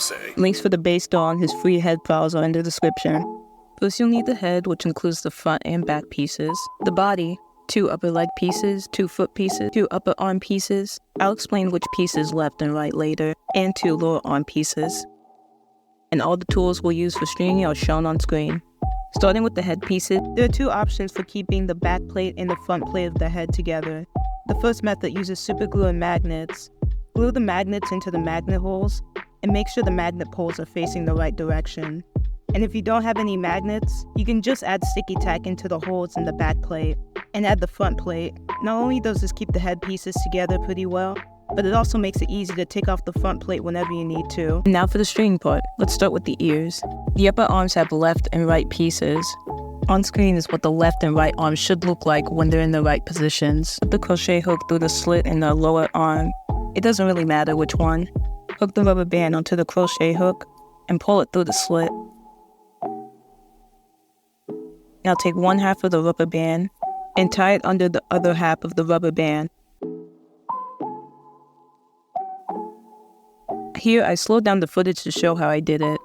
say. Links for the base doll and his free head files are in the description. First, you'll need the head, which includes the front and back pieces. The body, 2 upper leg pieces, 2 foot pieces, 2 upper arm pieces. I'll explain which pieces left and right later, and 2 lower arm pieces. And all the tools we'll use for stringing are shown on screen. Starting with the head pieces, there are 2 options for keeping the back plate and the front plate of the head together. The first method uses super glue and magnets. Glue the magnets into the magnet holes, and make sure the magnet poles are facing the right direction. And if you don't have any magnets, you can just add sticky tack into the holes in the back plate and add the front plate. Not only does this keep the head pieces together pretty well, but it also makes it easy to take off the front plate whenever you need to. Now for the stringing part, let's start with the ears. The upper arms have left and right pieces. On screen is what the left and right arms should look like when they're in the right positions. Put the crochet hook through the slit in the lower arm. It doesn't really matter which one. Hook the rubber band onto the crochet hook and pull it through the slit. Now take 1/2 of the rubber band and tie it under the other half of the rubber band. Here I slowed down the footage to show how I did it.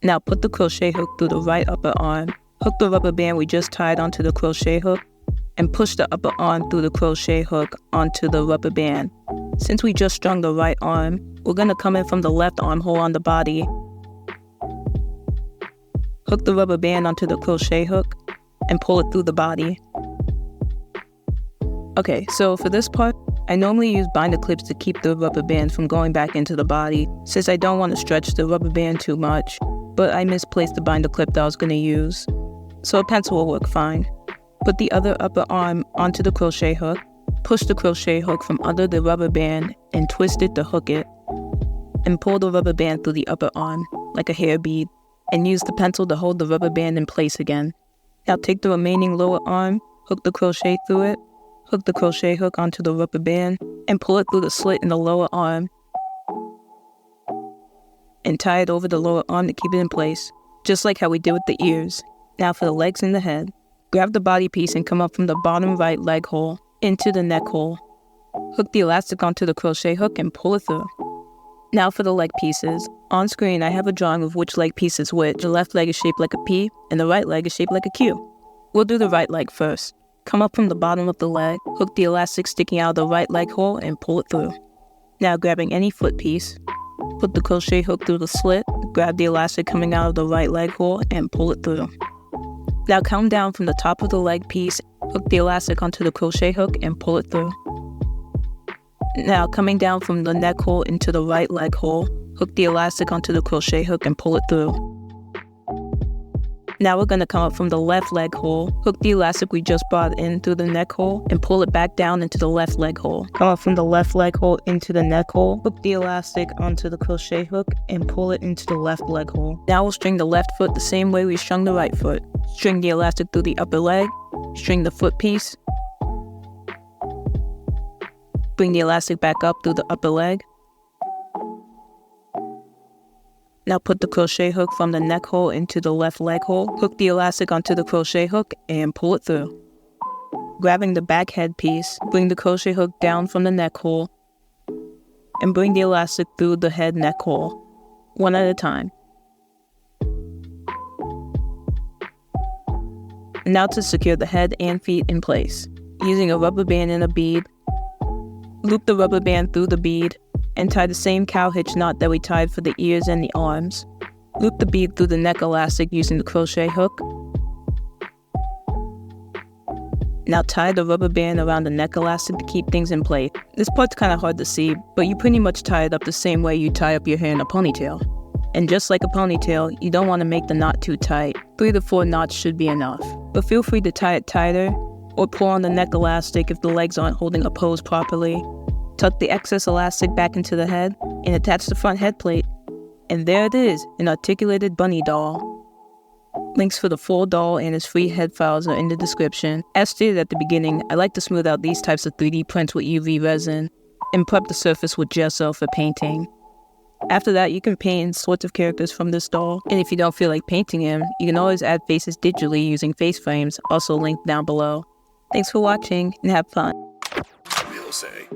Now put the crochet hook through the right upper arm. Hook the rubber band we just tied onto the crochet hook and push the upper arm through the crochet hook onto the rubber band. Since we just strung the right arm, we're going to come in from the left armhole on the body. Hook the rubber band onto the crochet hook and pull it through the body. Okay, so for this part, I normally use binder clips to keep the rubber band from going back into the body, since I don't want to stretch the rubber band too much, but I misplaced the binder clip that I was going to use, so a pencil will work fine. Put the other upper arm onto the crochet hook, push the crochet hook from under the rubber band and twist it to hook it, and pull the rubber band through the upper arm, like a hair bead, and use the pencil to hold the rubber band in place again. Now take the remaining lower arm, hook the crochet through it, hook the crochet hook onto the rubber band, and pull it through the slit in the lower arm, and tie it over the lower arm to keep it in place, just like how we did with the ears. Now for the legs and the head. Grab the body piece and come up from the bottom right leg hole into the neck hole. Hook the elastic onto the crochet hook and pull it through. Now for the leg pieces. On screen I have a drawing of which leg piece is which. The left leg is shaped like a P and the right leg is shaped like a Q. We'll do the right leg first. Come up from the bottom of the leg, hook the elastic sticking out of the right leg hole and pull it through. Now grabbing any foot piece, put the crochet hook through the slit, grab the elastic coming out of the right leg hole and pull it through. Now come down from the top of the leg piece, hook the elastic onto the crochet hook and pull it through. Now coming down from the neck hole into the right leg hole, hook the elastic onto the crochet hook and pull it through. Now we're going to come up from the left leg hole, hook the elastic we just brought in through the neck hole, and pull it back down into the left leg hole. Come up from the left leg hole into the neck hole, hook the elastic onto the crochet hook, and pull it into the left leg hole. Now we'll string the left foot the same way we strung the right foot. String the elastic through the upper leg, string the foot piece, bring the elastic back up through the upper leg. Now put the crochet hook from the neck hole into the left leg hole, hook the elastic onto the crochet hook, and pull it through. Grabbing the back head piece, bring the crochet hook down from the neck hole, and bring the elastic through the head neck hole, one at a time. Now to secure the head and feet in place. Using a rubber band and a bead, loop the rubber band through the bead, and tie the same cow hitch knot that we tied for the ears and the arms. Loop the bead through the neck elastic using the crochet hook. Now tie the rubber band around the neck elastic to keep things in place. This part's kind of hard to see, but you pretty much tie it up the same way you tie up your hair in a ponytail. And just like a ponytail, you don't want to make the knot too tight. 3 to 4 knots should be enough. But feel free to tie it tighter, or pull on the neck elastic if the legs aren't holding a pose properly. Tuck the excess elastic back into the head and attach the front head plate. And there it is, an articulated bunny doll. Links for the full doll and his free head files are in the description. As stated at the beginning, I like to smooth out these types of 3D prints with UV resin and prep the surface with gesso for painting. After that, you can paint sorts of characters from this doll, and if you don't feel like painting him, you can always add faces digitally using face frames, also linked down below. Thanks for watching and have fun. We'll say.